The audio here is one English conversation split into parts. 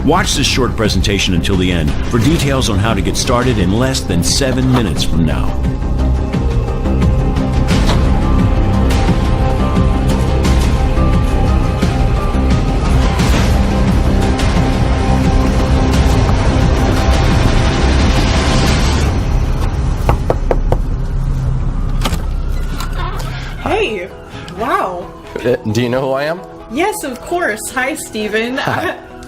Watch this short presentation until the end for details on how to get started in less than 7 minutes from now. Hey, wow. Do you know who I am? Yes, of course. Hi, Steven.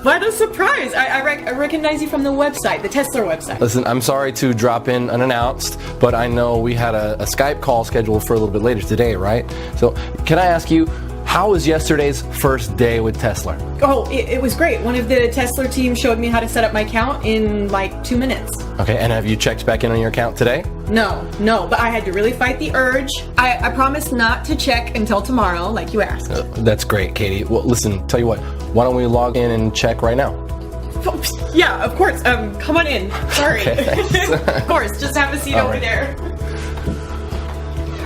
What a surprise. I recognize you from the website, the Tesla website. Listen, I'm sorry to drop in unannounced, but I know we had a Skype call scheduled for a little bit later today, right? So can I ask you, how was yesterday's first day with Tesla? Oh, it was great. One of the Tesla team showed me how to set up my account in like 2 minutes. Okay, and have you checked back in on your account today? No, but I had to really fight the urge. I promised not to check until tomorrow, like you asked. That's great, Katie. Well, listen, tell you what, why don't we log in and check right now? Yeah, of course. Come on in. Sorry. Okay, Of course, just have a seat over there.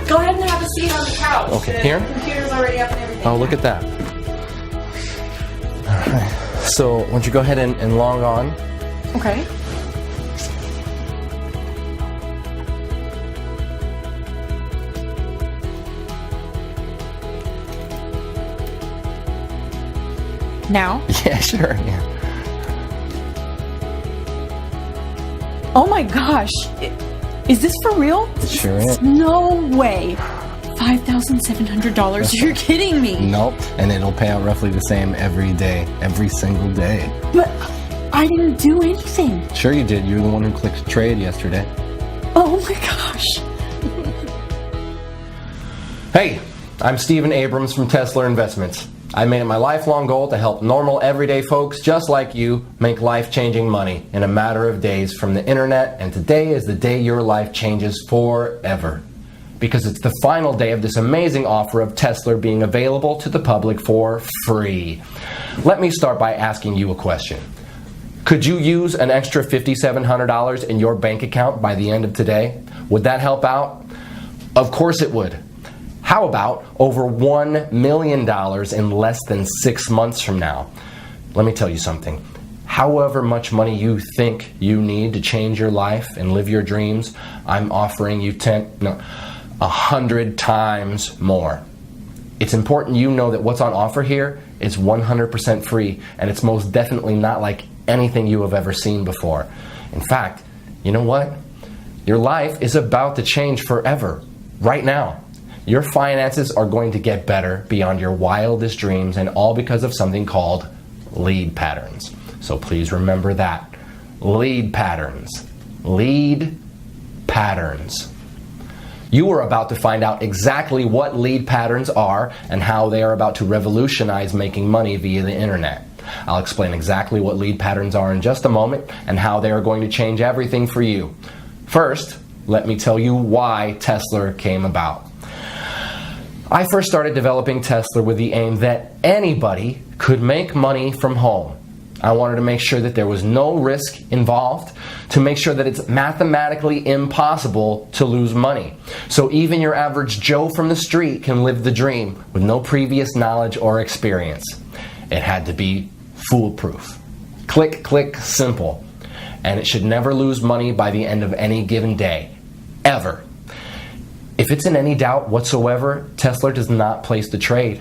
Go ahead and have a seat on the couch. Okay, the here? computer's already up and everything. Oh, look at that. All right. So, why don't you go ahead and log on? Okay. Now? Yeah, sure. Yeah. Oh my gosh. Is this for real? It sure is. No way. $5,700. You're kidding me. Nope. And it'll pay out roughly the same every day, every single day. But I didn't do anything. Sure you did. You're the one who clicked trade yesterday. Oh my gosh. Hey, I'm Steven Abrams from Tesla Investments. I made it my lifelong goal to help normal, everyday folks just like you make life-changing money in a matter of days from the internet, and today is the day your life changes forever. Because it's the final day of this amazing offer of Tesla being available to the public for free. Let me start by asking you a question. Could you use an extra $5,700 in your bank account by the end of today? Would that help out? Of course it would. How about over $1 million in less than 6 months from now? Let me tell you something. However much money you think you need to change your life and live your dreams, I'm offering you 100 times more. It's important you know that what's on offer here is 100% free, and it's most definitely not like anything you have ever seen before. In fact, you know what? Your life is about to change forever, right now. Your finances are going to get better beyond your wildest dreams, and all because of something called lead patterns. So please remember that. Lead patterns. Lead patterns. You are about to find out exactly what lead patterns are and how they are about to revolutionize making money via the internet. I'll explain exactly what lead patterns are in just a moment and how they are going to change everything for you. First, let me tell you why Tesla came about. I first started developing Tesla with the aim that anybody could make money from home. I wanted to make sure that there was no risk involved, to make sure that it's mathematically impossible to lose money. So even your average Joe from the street can live the dream with no previous knowledge or experience. It had to be foolproof. Click, click, simple. And it should never lose money by the end of any given day. Ever. If it's in any doubt whatsoever, Tesla does not place the trade.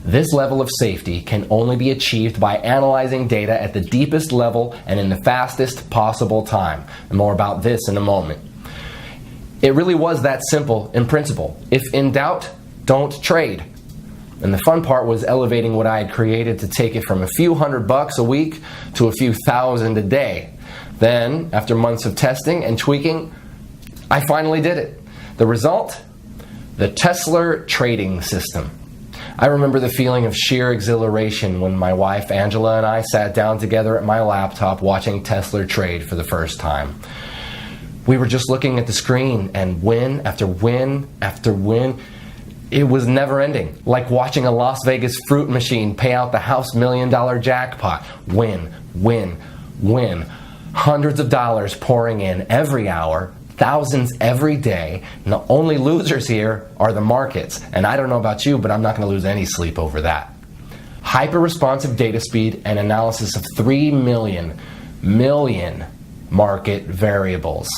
This level of safety can only be achieved by analyzing data at the deepest level and in the fastest possible time. And more about this in a moment. It really was that simple in principle. If in doubt, don't trade. And the fun part was elevating what I had created to take it from a few $100 a week to a few thousand a day. Then, after months of testing and tweaking, I finally did it. The result? The Tesla trading system. I remember the feeling of sheer exhilaration when my wife Angela and I sat down together at my laptop watching Tesla trade for the first time. We were just looking at the screen, and win after win after win. It was never ending, like watching a Las Vegas fruit machine pay out the house $1 million jackpot. Win, win, win. Hundreds of dollars pouring in every hour, thousands every day, and the only losers here are the markets. And I don't know about you, but I'm not going to lose any sleep over that. hyper-responsive data speed, and analysis of 3 million market variables.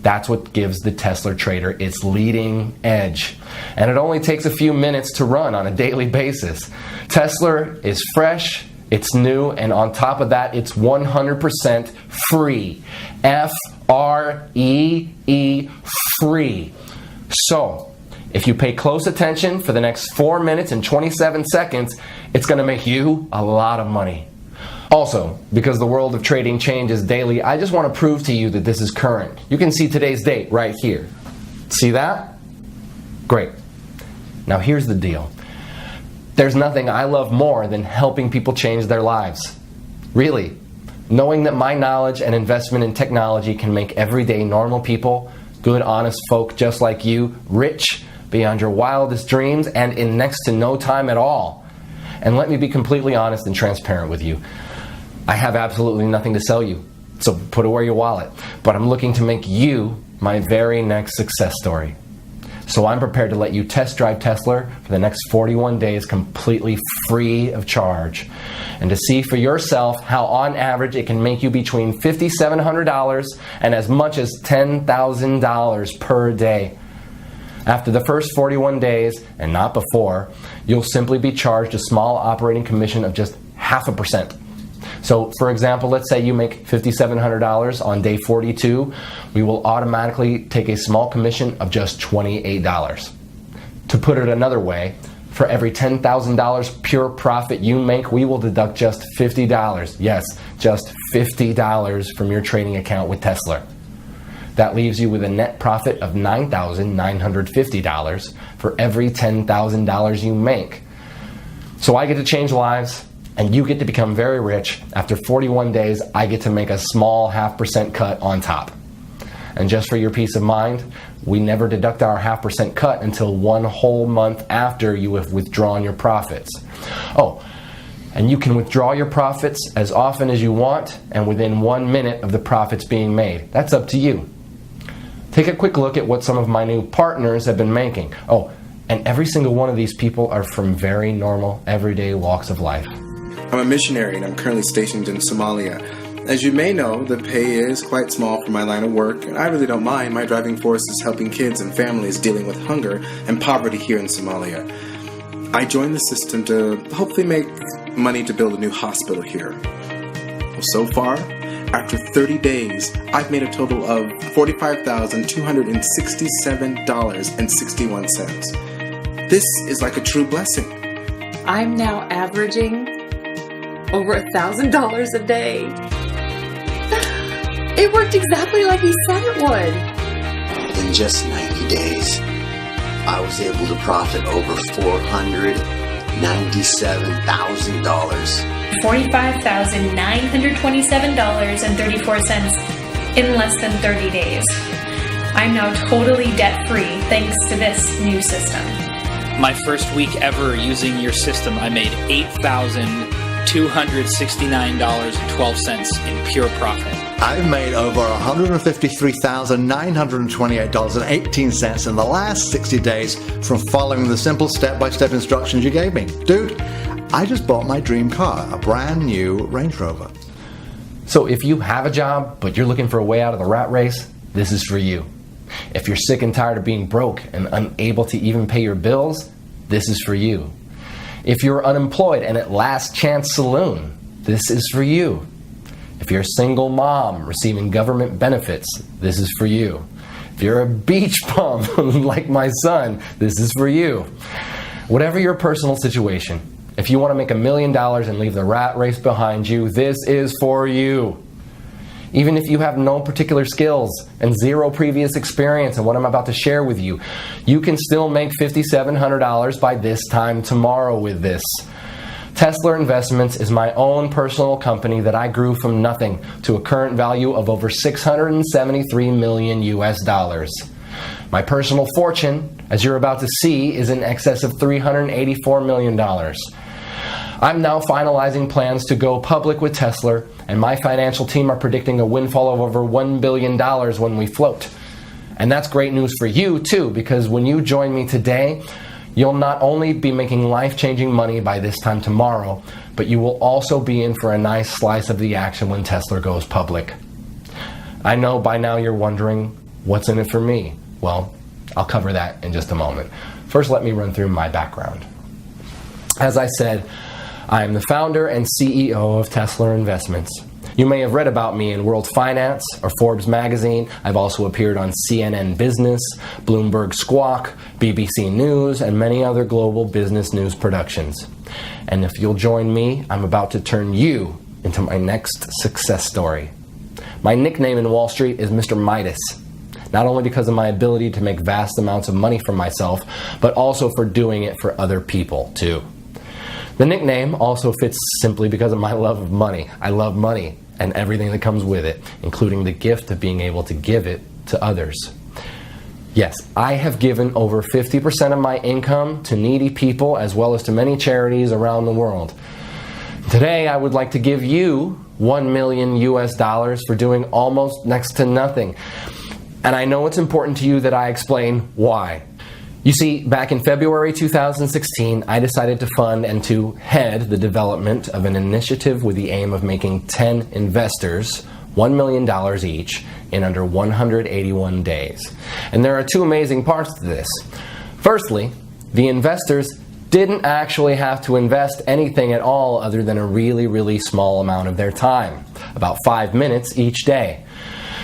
That's what gives the Tesla Trader its leading edge. And it only takes a few minutes to run on a daily basis. Tesla is fresh, it's new, and on top of that, it's 100% free. F-R-E-E, free. So, if you pay close attention for the next 4 minutes and 27 seconds, it's going to make you a lot of money. Also, because the world of trading changes daily, I just want to prove to you that this is current. You can see today's date right here. See that? Great. Now here's the deal. There's nothing I love more than helping people change their lives. Really. Knowing that my knowledge and investment in technology can make everyday normal people, good, honest folk just like you, rich beyond your wildest dreams and in next to no time at all. And let me be completely honest and transparent with you. I have absolutely nothing to sell you, so put away your wallet. But I'm looking to make you my very next success story. So I'm prepared to let you test drive Tesla for the next 41 days completely free of charge. And to see for yourself how on average it can make you between $5,700 and as much as $10,000 per day. After the first 41 days, and not before, you'll simply be charged a small operating commission of just 0.5%. So, for example, let's say you make $5,700 on day 42, we will automatically take a small commission of just $28. To put it another way, for every $10,000 pure profit you make, we will deduct just $50. Yes, just $50 from your trading account with Tesla. That leaves you with a net profit of $9,950 for every $10,000 you make. So I get to change lives, and you get to become very rich. After 41 days, I get to make a small 0.5% cut on top. And just for your peace of mind, we never deduct our 0.5% cut until 1 whole month after you have withdrawn your profits. Oh, and you can withdraw your profits as often as you want and within 1 minute of the profits being made. That's up to you. Take a quick look at what some of my new partners have been making. Oh, and every single one of these people are from very normal, everyday walks of life. I'm a missionary and I'm currently stationed in Somalia. As you may know, the pay is quite small for my line of work, and I really don't mind. My driving force is helping kids and families dealing with hunger and poverty here in Somalia. I joined the system to hopefully make money to build a new hospital here. Well, so far, after 30 days, I've made a total of $45,267.61. This is like a true blessing. I'm now averaging over $1,000 a day. It worked exactly like he said it would. In just 90 days, I was able to profit over $497,000. $45,927.34 in less than 30 days. I'm now totally debt-free thanks to this new system. My first week ever using your system, I made $8,269.12 in pure profit. I've made over $153,928.18 in the last 60 days from following the simple step-by-step instructions you gave me. Dude, I just bought my dream car, a brand new Range Rover. So if you have a job, but you're looking for a way out of the rat race, this is for you. If you're sick and tired of being broke and unable to even pay your bills, this is for you. If you're unemployed and at Last Chance Saloon, this is for you. If you're a single mom receiving government benefits, this is for you. If you're a beach bum like my son, this is for you. Whatever your personal situation, if you want to make $1 million and leave the rat race behind you, this is for you. Even if you have no particular skills and zero previous experience in what I'm about to share with you, you can still make $5,700 by this time tomorrow with this. Tesla Investments is my own personal company that I grew from nothing to a current value of over $673 million US. My personal fortune, as you're about to see, is in excess of $384 million. I'm now finalizing plans to go public with Tesla, and my financial team are predicting a windfall of over $1 billion when we float. And that's great news for you too, because when you join me today, You'll not only be making life-changing money by this time tomorrow, but you will also be in for a nice slice of the action when Tesla goes public. I know by now you're wondering, what's in it for me? Well, I'll cover that in just a moment. First, let me run through my background. As I said, I am the founder and CEO of Tesla Investments. You may have read about me in World Finance or Forbes magazine. I've also appeared on CNN Business, Bloomberg Squawk, BBC News, and many other global business news productions. And if you'll join me, I'm about to turn you into my next success story. My nickname in Wall Street is Mr. Midas, not only because of my ability to make vast amounts of money for myself, but also for doing it for other people too. The nickname also fits simply because of my love of money. I love money and everything that comes with it, including the gift of being able to give it to others. Yes, I have given over 50% of my income to needy people as well as to many charities around the world. Today, I would like to give you $1 million US for doing almost next to nothing. And I know it's important to you that I explain why. You see, back in February 2016, I decided to fund and to head the development of an initiative with the aim of making 10 investors $1 million each in under 181 days. And there are two amazing parts to this. Firstly, the investors didn't actually have to invest anything at all other than a really, really small amount of their time, about 5 minutes each day.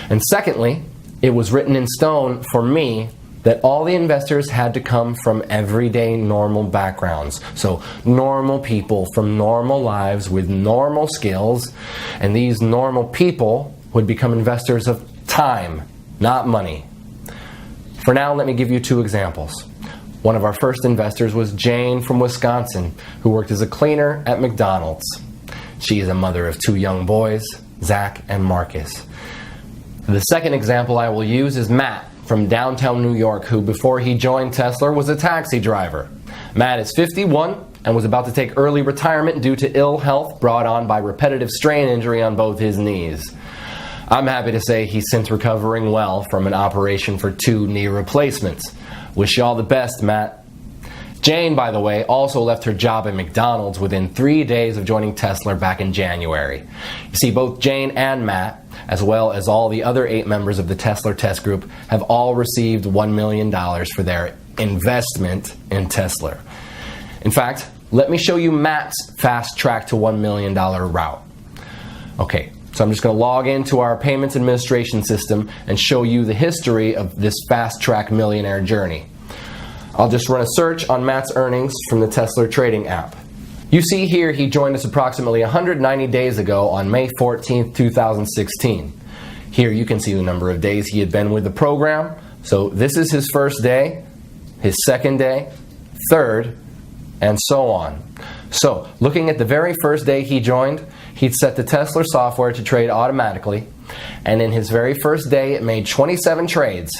And secondly, it was written in stone for me that all the investors had to come from everyday normal backgrounds. So normal people from normal lives with normal skills, and these normal people would become investors of time, not money. For now, let me give you two examples. One of our first investors was Jane from Wisconsin, who worked as a cleaner at McDonald's. She is a mother of two young boys, Zach and Marcus. The second example I will use is Matt from downtown New York, who before he joined Tesla was a taxi driver. Matt is 51 and was about to take early retirement due to ill health brought on by repetitive strain injury on both his knees. I'm happy to say he's since recovering well from an operation for 2 knee replacements. Wish you all the best, Matt. Jane, by the way, also left her job at McDonald's within 3 days of joining Tesla back in January. You see, both Jane and Matt, as well as all the other 8 members of the Tesla Test Group, have all received $1 million for their investment in Tesla. In fact, let me show you Matt's fast track to $1 million route. Okay, so I'm just going to log into our payments administration system and show you the history of this fast track millionaire journey. I'll just run a search on Matt's earnings from the Tesla trading app. You see here he joined us approximately 190 days ago on May 14th, 2016. Here you can see the number of days he had been with the program. So this is his first day, his second day, third, and so on. So looking at the very first day he joined, he'd set the Tesla software to trade automatically, and in his very first day it made 27 trades.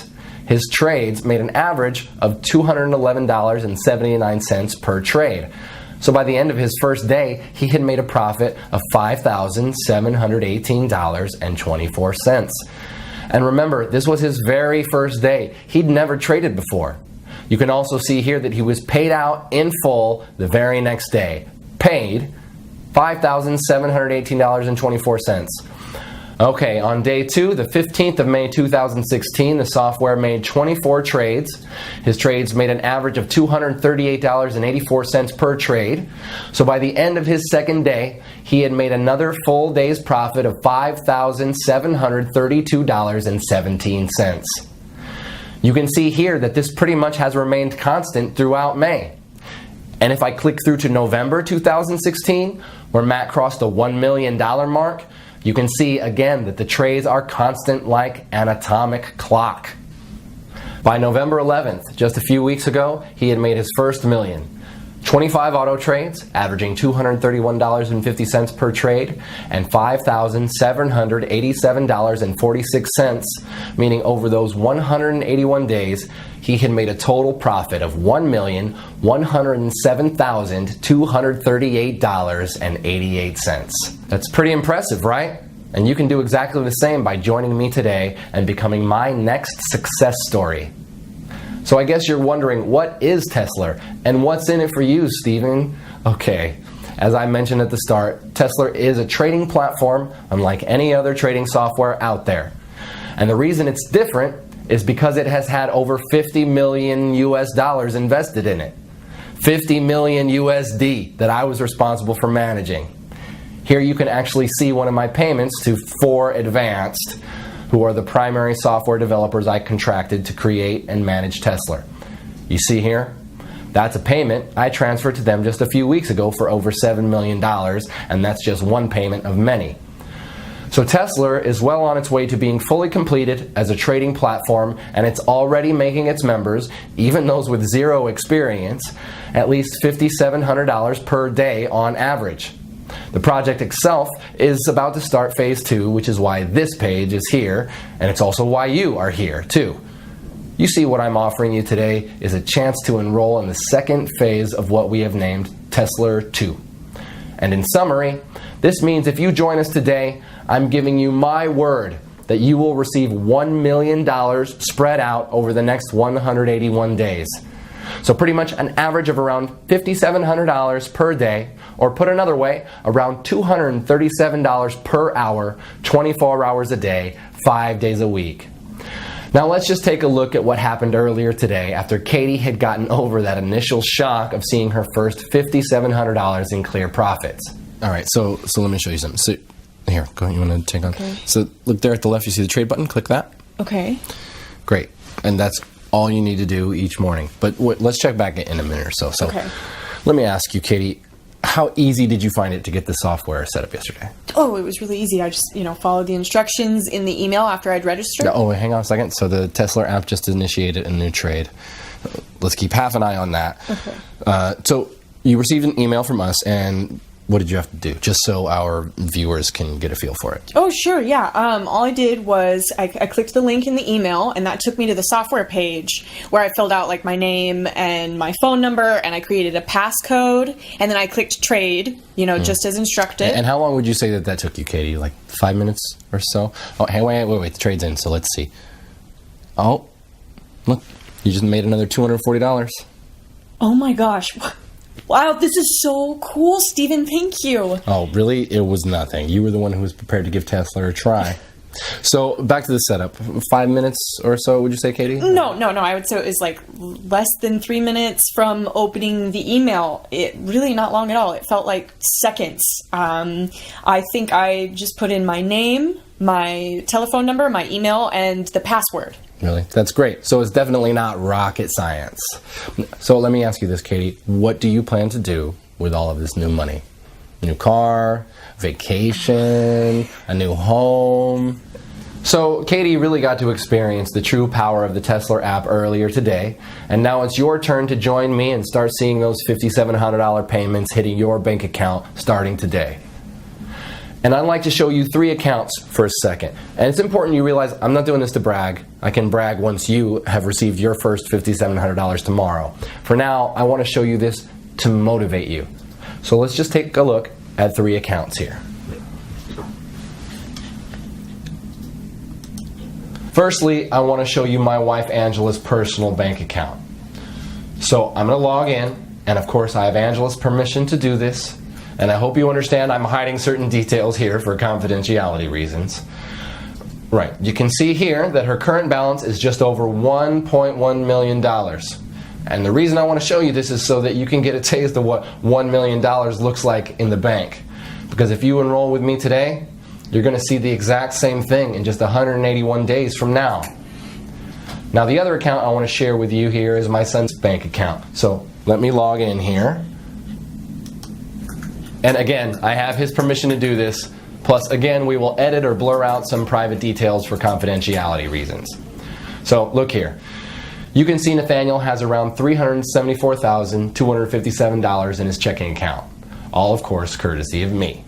His trades made an average of $211.79 per trade. So by the end of his first day, he had made a profit of $5,718.24. And remember, this was his very first day. He'd never traded before. You can also see here that he was paid out in full the very next day. Paid $5,718.24. Okay, on day 2, the 15th of May 2016, the software made 24 trades. His trades made an average of $238.84 per trade. So by the end of his second day, he had made another full day's profit of $5,732.17. You can see here that this pretty much has remained constant throughout May. And if I click through to November 2016, where Matt crossed the $1 million mark, you can see again that the trades are constant like an atomic clock. By November 11th, just a few weeks ago, he had made his first million. 25 auto trades, averaging $231.50 per trade, and $5,787.46, meaning over those 181 days, he had made a total profit of $1,107,238.88. That's pretty impressive, right? And you can do exactly the same by joining me today and becoming my next success story. So I guess you're wondering, what is Tesla and what's in it for you, Stephen? Okay, as I mentioned at the start, Tesla is a trading platform unlike any other trading software out there. And the reason it's different is because it has had over 50 million US dollars invested in it. 50 million USD that I was responsible for managing. Here you can actually see one of my payments to 4Advanced, who are the primary software developers I contracted to create and manage Tesla. You see here? That's a payment I transferred to them just a few weeks ago for over $7 million, and that's just one payment of many. So Tesla is well on its way to being fully completed as a trading platform, and it's already making its members, even those with zero experience, at least $5,700 per day on average. The project itself is about to start phase 2, which is why this page is here, and it's also why you are here too. You see, what I'm offering you today is a chance to enroll in the second phase of what we have named Tesla 2. And in summary, this means if you join us today, I'm giving you my word that you will receive $1 million spread out over the next 181 days. So pretty much an average of around $5,700 per day, or put another way, around $237 per hour, 24 hours a day, 5 days a week. Now let's just take a look at what happened earlier today after Katie had gotten over that initial shock of seeing her first $5,700 in clear profits. All right, so let me show you something. So here, go. You want to take on? Okay. So look there at the left. You see the trade button. Click that. Okay. Great, and that's all you need to do each morning. But let's check back in a minute or so. So Okay. Let me ask you, Katie, how easy did you find it to get the software set up yesterday? Oh, it was really easy. I just, followed the instructions in the email after I'd registered. Oh, hang on a second. So the Tesla app just initiated a new trade. Let's keep half an eye on that. Okay. So you received an email from us, and what did you have to do? Just so our viewers can get a feel for it. Oh, sure, yeah. All I did was I clicked the link in the email, and that took me to the software page where I filled out my name and my phone number, and I created a passcode, and then I clicked trade, just as instructed. And how long would you say that took you, Katie? Like 5 minutes or so? Oh, hey, wait, the trade's in, so let's see. Oh, look, you just made another $240. Oh my gosh. Wow, this is so cool, Stephen. Thank you. Oh, really? It was nothing. You were the one who was prepared to give Tesla a try. So, back to the setup. 5 minutes or so, would you say, Katie? No. I would say it was less than 3 minutes from opening the email. It really not long at all. It felt like seconds. I think I just put in my name, my telephone number, my email, and the password. Really? That's great. So it's definitely not rocket science. So let me ask you this, Katie. What do you plan to do with all of this new money? New car, vacation, a new home? So Katie really got to experience the true power of the Tesla app earlier today, and now it's your turn to join me and start seeing those $5,700 payments hitting your bank account starting today. And I'd like to show you 3 accounts for a second. And it's important you realize I'm not doing this to brag. I can brag once you have received your first $5,700 tomorrow. For now, I want to show you this to motivate you. So let's just take a look at 3 accounts here. Firstly, I want to show you my wife Angela's personal bank account. So I'm going to log in, and of course I have Angela's permission to do this. And I hope you understand I'm hiding certain details here for confidentiality reasons. Right, you can see here that her current balance is just over $1.1 million. And the reason I want to show you this is so that you can get a taste of what $1 million looks like in the bank. Because if you enroll with me today, you're going to see the exact same thing in just 181 days from now. Now the other account I want to share with you here is my son's bank account. So let me log in here. And again, I have his permission to do this. Plus, again, we will edit or blur out some private details for confidentiality reasons. So, look here. You can see Nathaniel has around $374,257 in his checking account. All, of course, courtesy of me.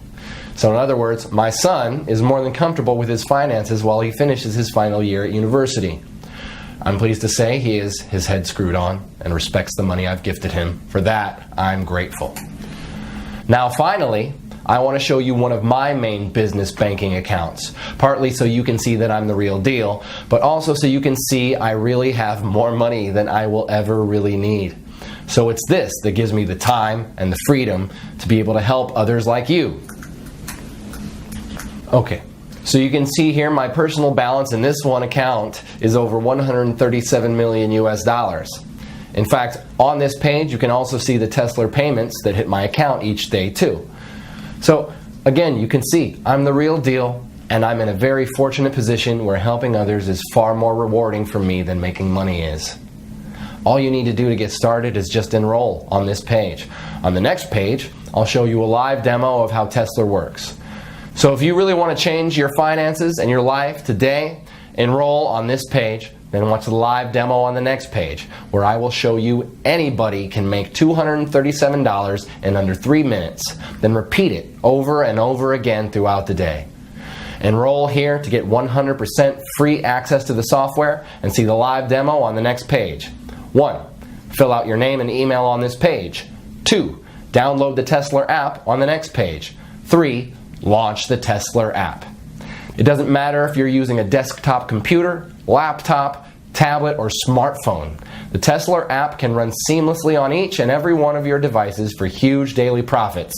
So, in other words, my son is more than comfortable with his finances while he finishes his final year at university. I'm pleased to say he has his head screwed on and respects the money I've gifted him. For that, I'm grateful. Now finally, I want to show you one of my main business banking accounts, partly so you can see that I'm the real deal, but also so you can see I really have more money than I will ever really need. So it's this that gives me the time and the freedom to be able to help others like you. Okay, so you can see here my personal balance in this one account is over 137 million US dollars. In fact, on this page you can also see the Tesla payments that hit my account each day too. So again, you can see I'm the real deal, and I'm in a very fortunate position where helping others is far more rewarding for me than making money is. All you need to do to get started is just enroll on this page. On the next page, I'll show you a live demo of how Tesla works. So if you really want to change your finances and your life today, enroll on this page, then watch the live demo on the next page, where I will show you anybody can make $237 in under 3 minutes, then repeat it over and over again throughout the day. Enroll here to get 100% free access to the software and see the live demo on the next page. 1. Fill out your name and email on this page. 2. Download the Tesla app on the next page. 3. Launch the Tesla app. It doesn't matter if you're using a desktop computer, laptop, tablet, or smartphone. The Tesla app can run seamlessly on each and every one of your devices for huge daily profits.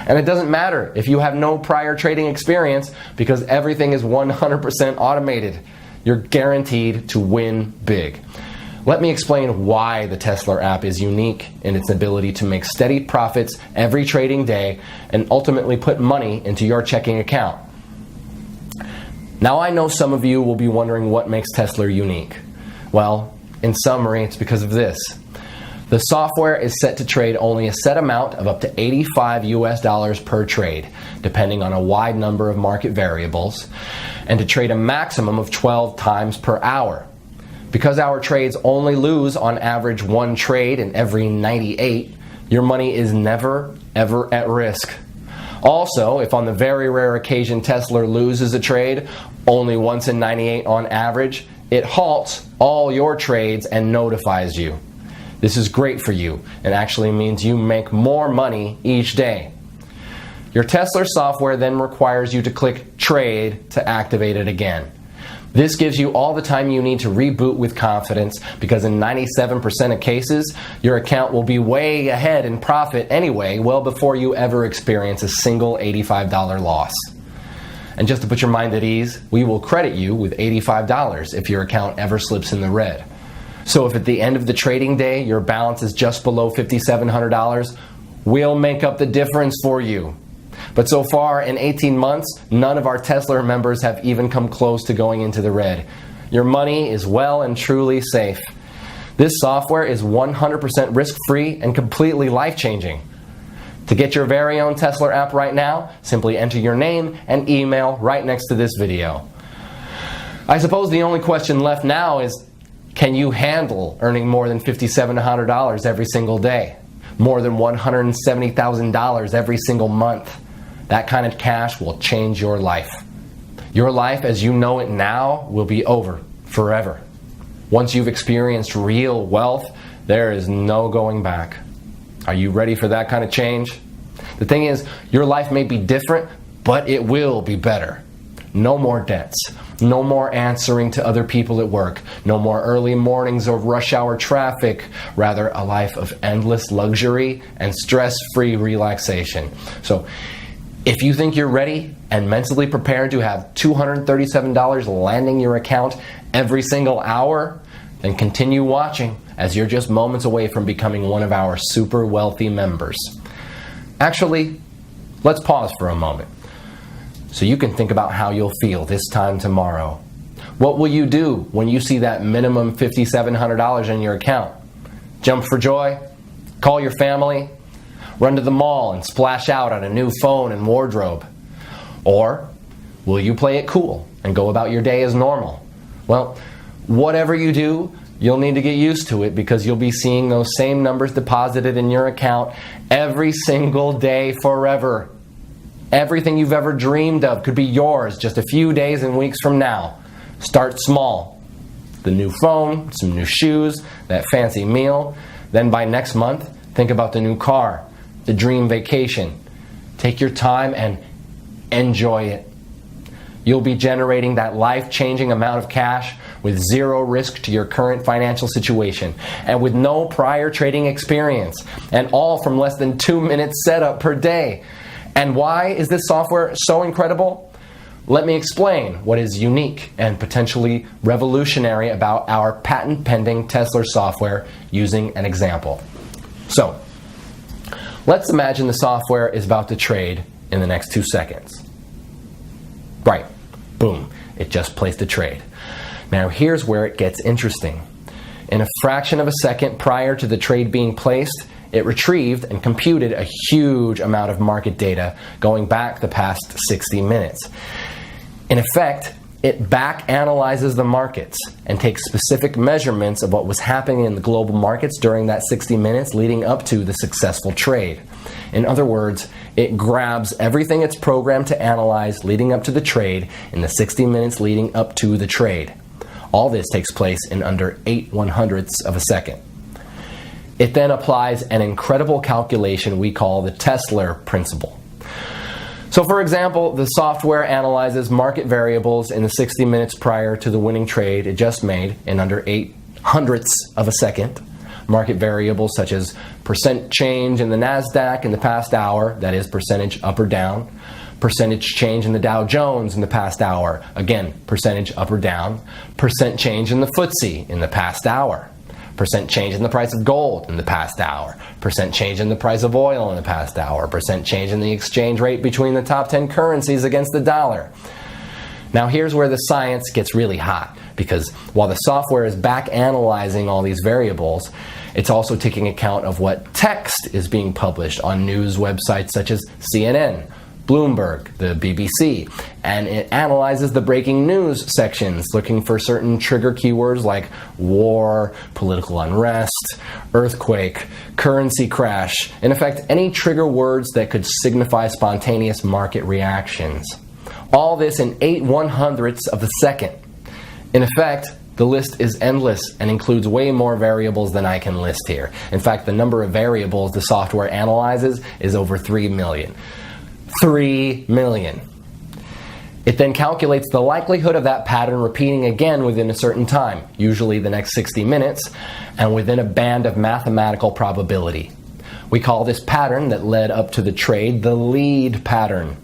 And it doesn't matter if you have no prior trading experience, because everything is 100% automated. You're guaranteed to win big. Let me explain why the Tesla app is unique in its ability to make steady profits every trading day and ultimately put money into your checking account. Now, I know some of you will be wondering what makes Tesla unique. Well, in summary, it's because of this. The software is set to trade only a set amount of up to 85 US dollars per trade, depending on a wide number of market variables, and to trade a maximum of 12 times per hour. Because our trades only lose on average 1 trade in every 98, your money is never, ever at risk. Also, if on the very rare occasion Tesla loses a trade, only once in 98 on average, it halts all your trades and notifies you. This is great for you and actually means you make more money each day. Your Tesla software then requires you to click Trade to activate it again. This gives you all the time you need to reboot with confidence, because in 97% of cases, your account will be way ahead in profit anyway, well before you ever experience a single $85 loss. And just to put your mind at ease, we will credit you with $85 if your account ever slips in the red. So if at the end of the trading day your balance is just below $5,700, we'll make up the difference for you. But so far, in 18 months, none of our Tesla members have even come close to going into the red. Your money is well and truly safe. This software is 100% risk-free and completely life-changing. To get your very own Tesla app right now, simply enter your name and email right next to this video. I suppose the only question left now is, can you handle earning more than $5,700 every single day? More than $170,000 every single month? That kind of cash will change your life. Your life as you know it now will be over forever. Once you've experienced real wealth, there is no going back. Are you ready for that kind of change? The thing is, your life may be different, but it will be better. No more debts. No more answering to other people at work. No more early mornings or rush hour traffic. Rather, a life of endless luxury and stress-free relaxation. So, if you think you're ready and mentally prepared to have $237 landing your account every single hour, then continue watching, as you're just moments away from becoming one of our super wealthy members. Actually, let's pause for a moment so you can think about how you'll feel this time tomorrow. What will you do when you see that minimum $5,700 in your account? Jump for joy? Call your family? Run to the mall and splash out on a new phone and wardrobe? Or will you play it cool and go about your day as normal? Well, whatever you do, you'll need to get used to it, because you'll be seeing those same numbers deposited in your account every single day forever. Everything you've ever dreamed of could be yours just a few days and weeks from now. Start small. The new phone, some new shoes, that fancy meal. Then by next month, think about the new car, the dream vacation. Take your time and enjoy it. You'll be generating that life-changing amount of cash with zero risk to your current financial situation and with no prior trading experience, and all from less than 2 minutes setup per day. And why is this software so incredible? Let me explain what is unique and potentially revolutionary about our patent-pending Tesla software using an example. So, let's imagine the software is about to trade in the next 2 seconds. Right, boom, it just placed a trade. Now here's where it gets interesting. In a fraction of a second prior to the trade being placed, it retrieved and computed a huge amount of market data going back the past 60 minutes. In effect, it back analyzes the markets and takes specific measurements of what was happening in the global markets during that 60 minutes leading up to the successful trade. In other words, it grabs everything it's programmed to analyze leading up to the trade in the 60 minutes leading up to the trade. All this takes place in under 8/100ths of a second. It then applies an incredible calculation we call the Tesla principle. So for example, the software analyzes market variables in the 60 minutes prior to the winning trade it just made in under 8/100ths of a second. Market variables such as percent change in the NASDAQ in the past hour, that is percentage up or down, percentage change in the Dow Jones in the past hour, again, percentage up or down, percent change in the FTSE in the past hour, percent change in the price of gold in the past hour, percent change in the price of oil in the past hour, percent change in the exchange rate between the top 10 currencies against the dollar. Now here's where the science gets really hot, because while the software is back analyzing all these variables, it's also taking account of what text is being published on news websites such as CNN, Bloomberg, the BBC, and it analyzes the breaking news sections looking for certain trigger keywords like war, political unrest, earthquake, currency crash, in effect any trigger words that could signify spontaneous market reactions. All this in 8/100ths of a second. In effect, the list is endless and includes way more variables than I can list here. In fact, the number of variables the software analyzes is over 3 million. 3 million. It then calculates the likelihood of that pattern repeating again within a certain time, usually the next 60 minutes, and within a band of mathematical probability. We call this pattern that led up to the trade the lead pattern.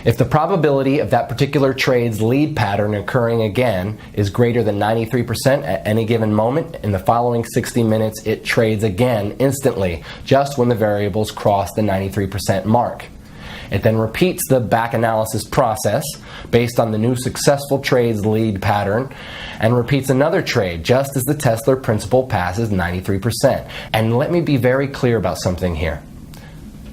If the probability of that particular trade's lead pattern occurring again is greater than 93% at any given moment, in the following 60 minutes it trades again instantly, just when the variables cross the 93% mark. It then repeats the back analysis process based on the new successful trade's lead pattern and repeats another trade just as the Tesla principle passes 93%. And let me be very clear about something here.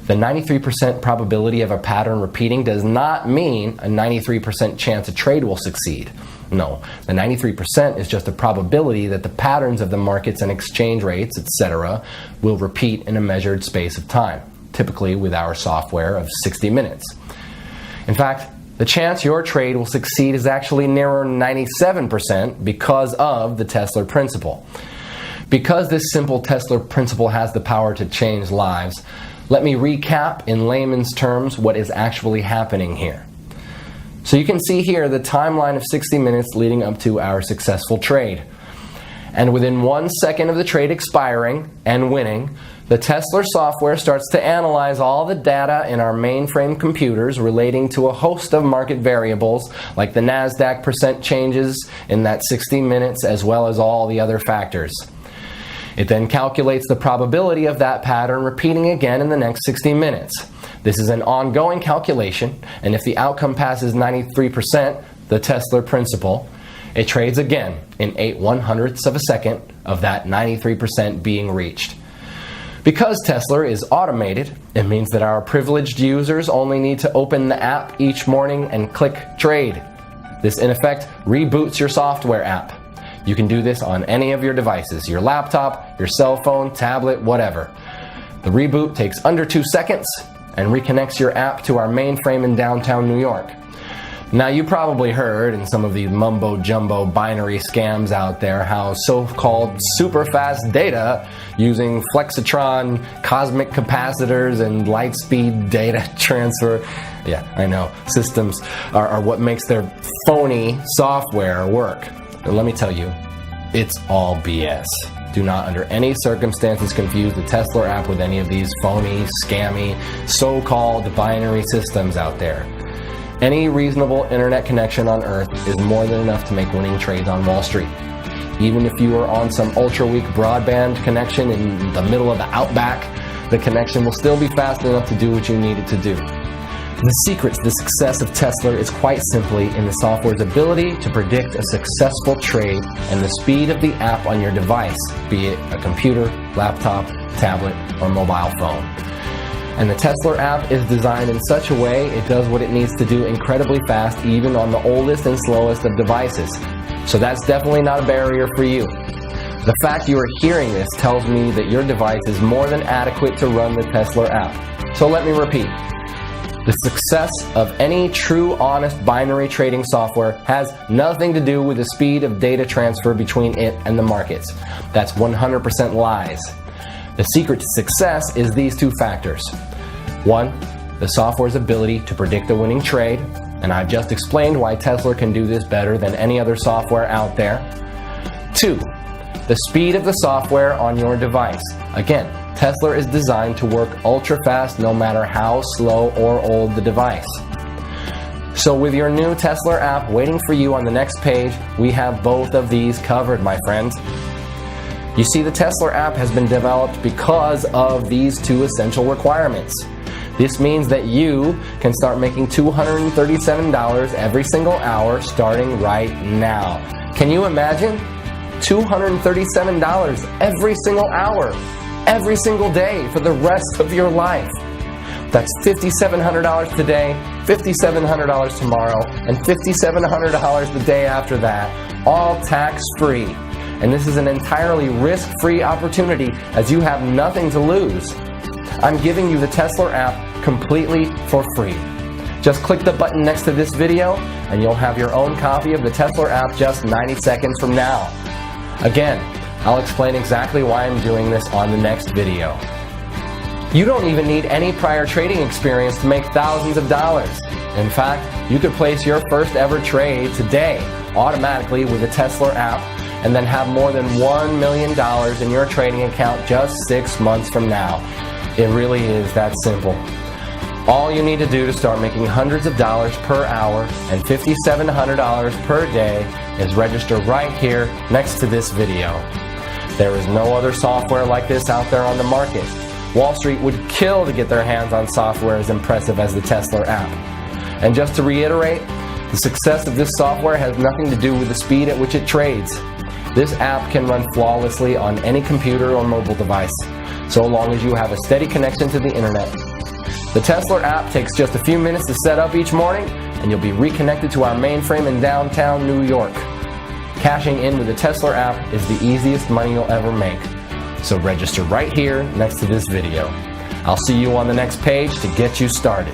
The 93% probability of a pattern repeating does not mean a 93% chance a trade will succeed. No, the 93% is just a probability that the patterns of the markets and exchange rates, etc., will repeat in a measured space of time, typically with our software of 60 minutes. In fact, the chance your trade will succeed is actually nearer 97% because of the Tesla principle. Because this simple Tesla principle has the power to change lives, let me recap in layman's terms what is actually happening here. So you can see here the timeline of 60 minutes leading up to our successful trade. And within 1 second of the trade expiring and winning, the Tesla software starts to analyze all the data in our mainframe computers relating to a host of market variables like the NASDAQ percent changes in that 60 minutes as well as all the other factors. It then calculates the probability of that pattern repeating again in the next 60 minutes. This is an ongoing calculation, and if the outcome passes 93%, the Tesla principle, it trades again in 8/100ths of a second of that 93% being reached. Because Tesla is automated, it means that our privileged users only need to open the app each morning and click trade. This in effect reboots your software app. You can do this on any of your devices, your laptop, your cell phone, tablet, whatever. The reboot takes under 2 seconds and reconnects your app to our mainframe in downtown New York. Now, you probably heard in some of the mumbo-jumbo binary scams out there how so-called super-fast data using flexitron, cosmic capacitors, and light-speed data transfer, yeah, I know, systems are what makes their phony software work. And let me tell you, it's all BS. Do not under any circumstances confuse the Tesla app with any of these phony, scammy, so-called binary systems out there. Any reasonable internet connection on Earth is more than enough to make winning trades on Wall Street. Even if you are on some ultra-weak broadband connection in the middle of the outback, the connection will still be fast enough to do what you need it to do. The secret to the success of Tesla is quite simply in the software's ability to predict a successful trade and the speed of the app on your device, be it a computer, laptop, tablet, or mobile phone. And the Tesla app is designed in such a way it does what it needs to do incredibly fast, even on the oldest and slowest of devices. So that's definitely not a barrier for you. The fact you are hearing this tells me that your device is more than adequate to run the Tesla app. So let me repeat. The success of any true, honest binary trading software has nothing to do with the speed of data transfer between it and the markets. That's 100% lies. The secret to success is these two factors. One, the software's ability to predict a winning trade, and I've just explained why Tesla can do this better than any other software out there. Two, the speed of the software on your device. Again, Tesla is designed to work ultra fast no matter how slow or old the device. So with your new Tesla app waiting for you on the next page, we have both of these covered, my friends. You see, the Tesla app has been developed because of these two essential requirements. This means that you can start making $237 every single hour starting right now. Can you imagine? $237 every single hour, every single day for the rest of your life. That's $5,700 today, $5,700 tomorrow, and $5,700 the day after that, all tax-free. And this is an entirely risk-free opportunity as you have nothing to lose. I'm giving you the Tesla app completely for free. Just click the button next to this video and you'll have your own copy of the Tesla app just 90 seconds from now. Again, I'll explain exactly why I'm doing this on the next video. You don't even need any prior trading experience to make thousands of dollars. In fact, you could place your first ever trade today automatically with the Tesla app and then have more than $1 million in your trading account just 6 months from now. It really is that simple. All you need to do to start making hundreds of dollars per hour and $5,700 per day is register right here next to this video. There is no other software like this out there on the market. Wall Street would kill to get their hands on software as impressive as the Tesla app. And just to reiterate, the success of this software has nothing to do with the speed at which it trades. This app can run flawlessly on any computer or mobile device, so long as you have a steady connection to the internet. The Tesla app takes just a few minutes to set up each morning, and you'll be reconnected to our mainframe in downtown New York. Cashing in with the Tesla app is the easiest money you'll ever make. So register right here next to this video. I'll see you on the next page to get you started.